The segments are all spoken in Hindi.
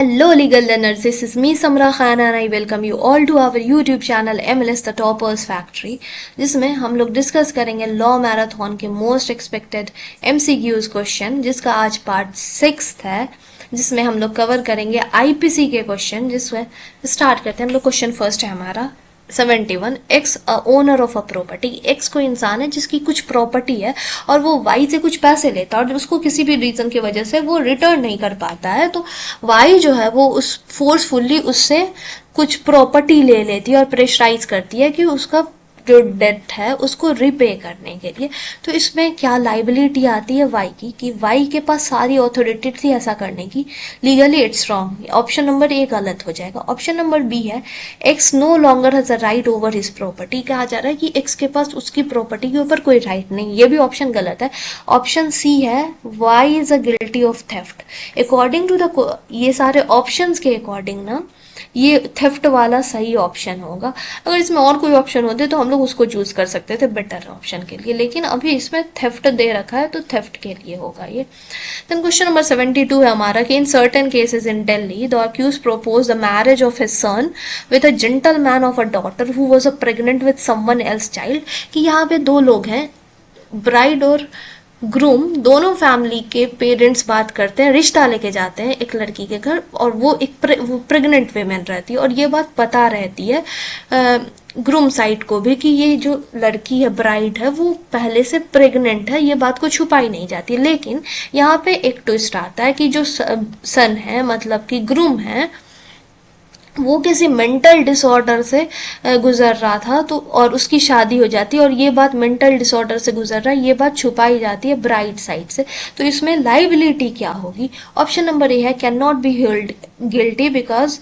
Hello legal learners, this is me Samra Khan and I welcome you all to our YouTube channel MLS The Toppers Factory, जिसमें हम लोग डिस्कस करेंगे लॉ मैराथन के मोस्ट एक्सपेक्टेड MCQs क्वेश्चन, जिसका आज पार्ट 6 है, जिसमें हम लोग कवर करेंगे IPC के क्वेश्चन। जिसमें स्टार्ट करते हैं हम लोग। क्वेश्चन फर्स्ट है हमारा 71। X owner of a property. X कोई इंसान है जिसकी कुछ प्रॉपर्टी है और वो वाई से कुछ पैसे लेता है और उसको किसी भी रीजन की वजह से वो रिटर्न नहीं कर पाता है, तो वाई जो है वो उस फोर्सफुली उससे कुछ प्रॉपर्टी ले लेती है और प्रेशराइज करती है कि उसका जो डेट है उसको रिपे करने के लिए। तो इसमें क्या लाइबिलिटी आती है वाई की, कि वाई के पास सारी अथॉरिटी थी ऐसा करने की। Legally it's wrong. Option number A गलत हो जाएगा। ऑप्शन नंबर बी है X no longer has a right over his property. कहा जा रहा है कि एक्स के पास उसकी प्रॉपर्टी के ऊपर कोई राइट नहीं। ये भी ऑप्शन गलत है। ऑप्शन सी है Y is a guilty of theft. According to the ये सारे ऑप्शंस के अकॉर्डिंग ना ये थेफ्ट वाला सही ऑप्शन होगा। अगर इसमें और कोई ऑप्शन होते तो हम लोग उसको चूज कर सकते थे बेटर ऑप्शन के लिए, लेकिन अभी इसमें थेफ्ट दे रखा है तो थेफ्ट के लिए होगा ये। देन क्वेश्चन नंबर 72 है हमारा कि in certain cases in Delhi the accuse propose the marriage of his son with a gentleman of a daughter who was a pregnant with someone else child. कि यहाँ पे दो लोग हैं, ब्राइड और ग्रूम, दोनों फैमिली के पेरेंट्स बात करते हैं, रिश्ता लेके जाते हैं एक लड़की के घर और वो एक प्रेग्नेंट वेमेन रहती है और ये बात पता रहती है ग्रूम साइड को भी कि ये जो लड़की है ब्राइड है वो पहले से प्रेग्नेंट है। ये बात को छुपाई नहीं जाती। लेकिन यहाँ पे एक ट्विस्ट आता है कि जो सन है मतलब कि ग्रूम है वो किसी मेंटल डिसऑर्डर से गुजर रहा था, तो और उसकी शादी हो जाती है और ये बात मेंटल डिसऑर्डर से गुजर रहा है ये बात छुपाई जाती है ब्राइड साइड से। तो इसमें लाइबिलिटी क्या होगी? ऑप्शन नंबर ए है can not be held guilty because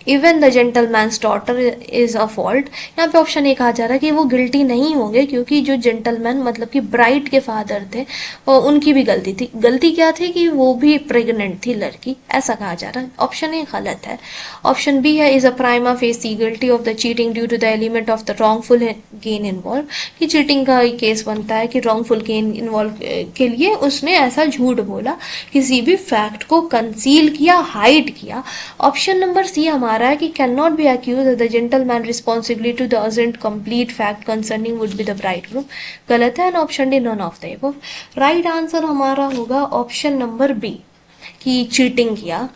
even the gentleman's daughter is a fault. यहाँ पे ऑप्शन ए कहा जा रहा है कि वो गिल्टी नहीं होंगे क्योंकि जो जेंटलमैन मतलब कि ब्राइड के फादर थे और उनकी भी गलती थी। गलती क्या थी कि वो भी प्रेग्नेंट थी लड़की, ऐसा कहा जा रहा है। ऑप्शन ए गलत है। ऑप्शन बी है is a prima facie guilty of the cheating due to the element of the wrongful gain involve. कि चीटिंग का केस बनता है कि रॉन्गफुल गेन इन्वॉल्व के लिए उसने ऐसा झूठ बोला, किसी भी फैक्ट को कंसील किया, हाइड किया। ऑप्शन नंबर सी हमारा है कि can not be accuse the gentleman responsibility to the urgent complete fact concerning would be the bridegroom. गलत है। And option D none of the above. Right answer हमारा होगा ऑप्शन नंबर बी कि चीटिंग किया,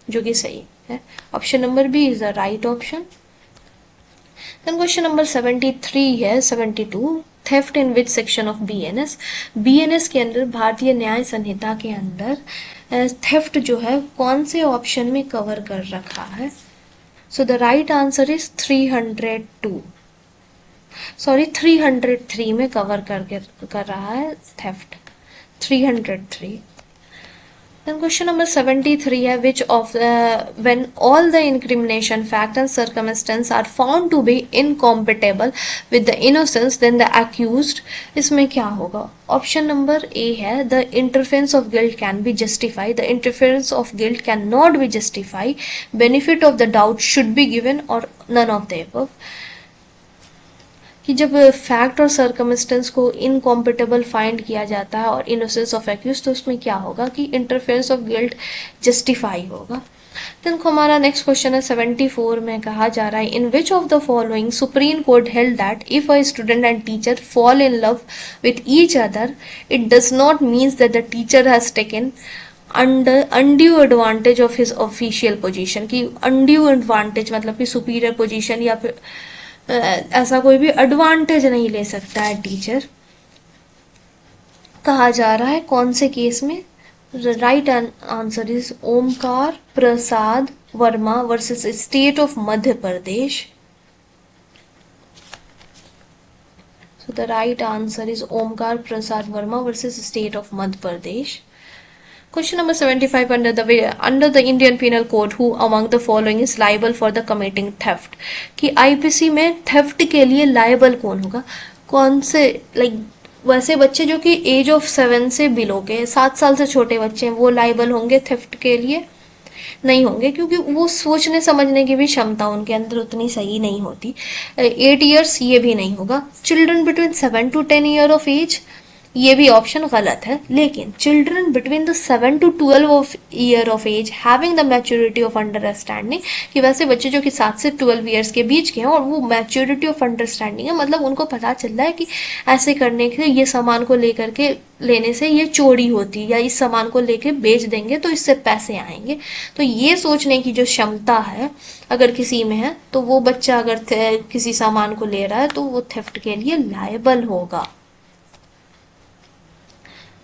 जो कि सही है। Option number B is the right option. Then question number 73 है 72। Theft in which section of BNS. BNS के अंदर भारतीय न्याय संहिता के अंदर थेफ्ट जो है कौन से ऑप्शन में कवर कर रखा है? So the right answer is 302, sorry 303 में कवर कर रहा है थेफ्ट, 303। Then question number 73 है which of when all the incrimination fact and circumstance are found to be incompatible with the innocence then the accused, इसमें क्या होगा? ऑप्शन नंबर ए है the interference of guilt can be justified, the interference of guilt cannot be justified, benefit of the doubt should be given or none of the above। कि जब फैक्ट और सर्कमस्टेंस को इनकॉम्पिटेबल फाइंड किया जाता है और इनोसेंस ऑफ एक्यूज, तो उसमें क्या होगा कि इंटरफेरेंस ऑफ गिल्ट जस्टिफाई होगा। देन हमारा नेक्स्ट क्वेश्चन है 74 में कहा जा रहा है in which of the following supreme court held that if a student and teacher fall in love with each other it does not means that the teacher has taken under undue advantage of his official position. की अनड्यू एडवांटेज मतलब कि सुपीरियर पोजीशन या फिर ऐसा कोई भी एडवांटेज नहीं ले सकता है टीचर। कहा जा रहा है कौन से केस में? Right answer is Omkar Prasad Verma versus state of Madhya Pradesh. So the right answer is Omkar Prasad Verma versus state of Madhya Pradesh. Question number 75 under the Indian Penal Code who among the following is liable for the committing theft। कि आईपीसी में थेफ्ट के लिए लाइबल कौन होगा? कौन से वैसे बच्चे जो कि एज ऑफ 7 से बिलो के 7 साल से छोटे बच्चे हैं वो लाइबल होंगे थेफ्ट के लिए? नहीं होंगे क्योंकि वो सोचने समझने की भी क्षमता उनके अंदर उतनी सही नहीं होती। 8 years ये भी नहीं होगा। Children between 7 to 10 year of age ये भी ऑप्शन गलत है। लेकिन children between the 7 to 12 of year of age having the maturity of understanding, कि वैसे बच्चे जो कि 7 से 12 ईयर्स के बीच के हैं और वो मैच्योरिटी ऑफ अंडरस्टैंडिंग है, मतलब उनको पता चल रहा है कि ऐसे करने के ये सामान को लेकर के लेने से ये चोरी होती, या इस सामान को लेके बेच देंगे तो इससे पैसे आएंगे। तो ये सोचने की जो क्षमता है अगर किसी में है, तो वो बच्चा अगर किसी सामान को ले रहा है तो वो थेफ्ट के लिए लायबल होगा।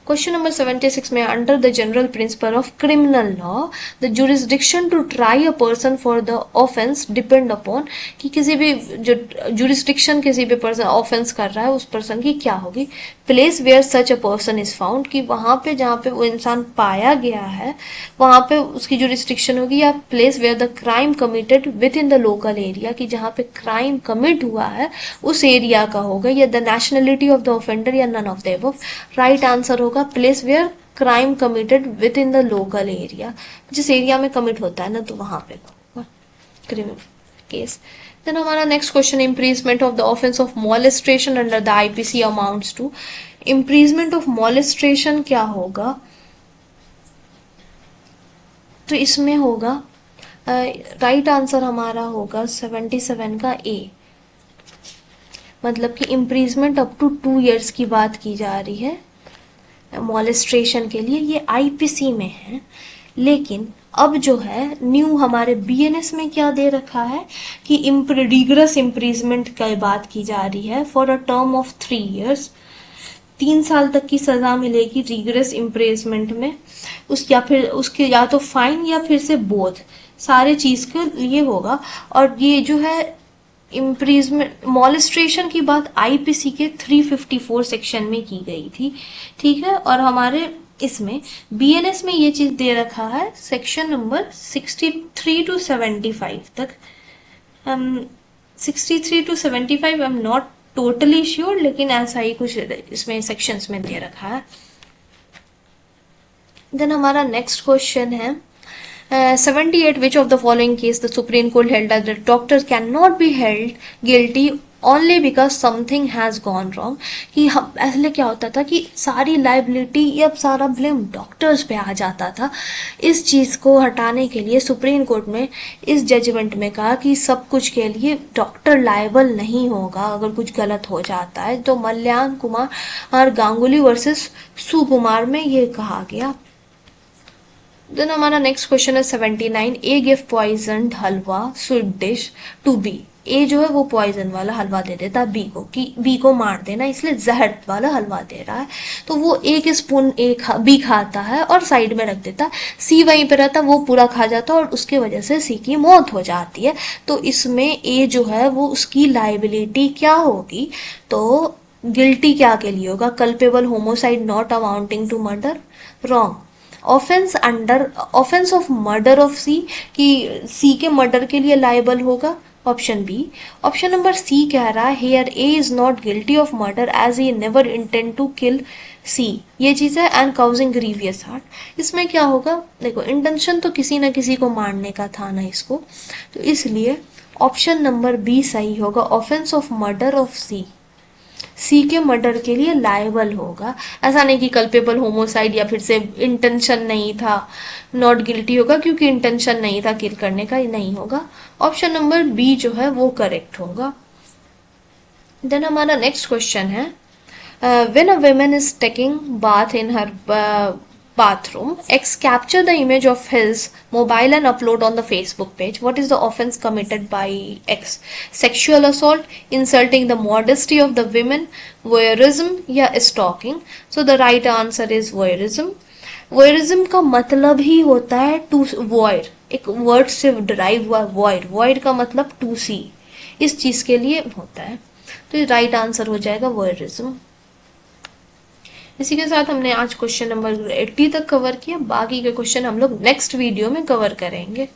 क्वेश्चन नंबर 76 में, under the general principle of criminal law the jurisdiction to try a person for the offence depend upon, कि किसी भी जो जुरिस्डिक्शन किसी भी पर्सन ऑफेंस कर रहा है उस पर्सन की क्या होगी। Place where such a person is found, कि वहां पे जहाँ पे वो इंसान पाया गया है वहां पे उसकी जुरिस्डिक्शन होगी, या place where the crime committed within the local area, कि जहाँ पे क्राइम कमिट हुआ है उस एरिया का होगा, या the nationality of the offender, या none of the above. Right answer होगा place where crime committed within the local area, जिस एरिया में कमिट होता है ना तो वहां पे क्रिमिनल केस। देन हमारा next question, imprisonment of the offence of molestation under the IPC amounts to. Imprisonment of molestation क्या होगा, तो इसमें होगा राइट आंसर हमारा होगा 77 का ए, मतलब कि इम्प्रीजमेंट अप टू 2 ईयर्स की बात की जा रही है मॉलेस्ट्रेशन के लिए। ये आईपीसी में है, लेकिन अब जो है न्यू हमारे बीएनएस में क्या दे रखा है कि रिगरस इम्प्रीजमेंट की बात की जा रही है for a term of 3 years. 3 साल तक की सजा मिलेगी रिगरस इम्प्रीजमेंट में, उस या फिर उसके या तो फाइन या फिर से बोथ, सारे चीज के लिए होगा। और ये जो है इम्प्रीजमेंट मॉलेस्ट्रेशन की बात आईपीसी के 354 सेक्शन में की गई थी, ठीक है। और हमारे इसमें बीएनएस में ये चीज दे रखा है सेक्शन नंबर 63 to 75 तक। 63 to 75 I am not totally sure, लेकिन ऐसा ही कुछ इसमें सेक्शंस में दे रखा है। देन हमारा नेक्स्ट क्वेश्चन है 78, which of the following case the Supreme Court held that the doctors cannot be held guilty only because something has gone wrong, कि हम पहले क्या होता था कि सारी लाइबिलिटी या सारा ब्लेम डॉक्टर्स पे आ जाता था। इस चीज को हटाने के लिए सुप्रीम कोर्ट में इस जजमेंट में कहा कि सब कुछ के लिए डॉक्टर लायबल नहीं होगा अगर कुछ गलत हो जाता है। तो मल्याण कुमार और गांगुली वर्सेस सुकुमार में ये कहा गया। देन हमारा नेक्स्ट क्वेश्चन है 79, A give poison halwa sweet dish to B. A जो है वो पॉइजन वाला हलवा दे देता है बी को, कि बी को मार देना, इसलिए जहर वाला हलवा दे रहा है। तो वो एक स्पून बी खाता है और साइड में रख देता है। सी वहीं पे रहता, वो पूरा खा जाता है और उसके वजह से सी की मौत हो जाती है। तो इसमें ए जो है वो उसकी लाइबिलिटी क्या होगी, तो गिल्टी क्या के लिए होगा, culpable homicide not amounting to murder, wrong. Offence of murder of C, कि सी के मर्डर के लिए लायबल होगा, option B. Option number C कह रहा है here A is not guilty of murder as he never intend to kill C, ये चीज है, एंड काउजिंग ग्रीवियस हार्ट। इसमें क्या होगा, देखो इंटेंशन तो किसी ना किसी को मारने का था ना इसको, तो इसलिए ऑप्शन नंबर बी सही होगा। ऑफेंस ऑफ मर्डर ऑफ सी के मर्डर के लिए लायबल होगा। ऐसा नहीं कि कल्पेबल होमोसाइड या फिर से इंटेंशन नहीं था नॉट गिल्टी होगा, क्योंकि इंटेंशन नहीं था किल करने का, नहीं होगा। ऑप्शन नंबर बी जो है वो करेक्ट होगा। देन हमारा नेक्स्ट क्वेश्चन है when a woman is taking bath in her bathroom, X capture the image of his mobile and upload on the Facebook page. What is the offense committed by X? Sexual assault, insulting the modesty of the women, voyeurism या stalking? So the right answer is voyeurism. voyeurism का मतलब ही होता है to void, एक वर्ड से डिराइव हुआ void, void का मतलब to see, इस चीज के लिए होता है। तो राइट आंसर हो जाएगा voyeurism। इसी के साथ हमने आज क्वेश्चन नंबर 80 तक कवर किया, बाकी के क्वेश्चन हम लोग नेक्स्ट वीडियो में कवर करेंगे।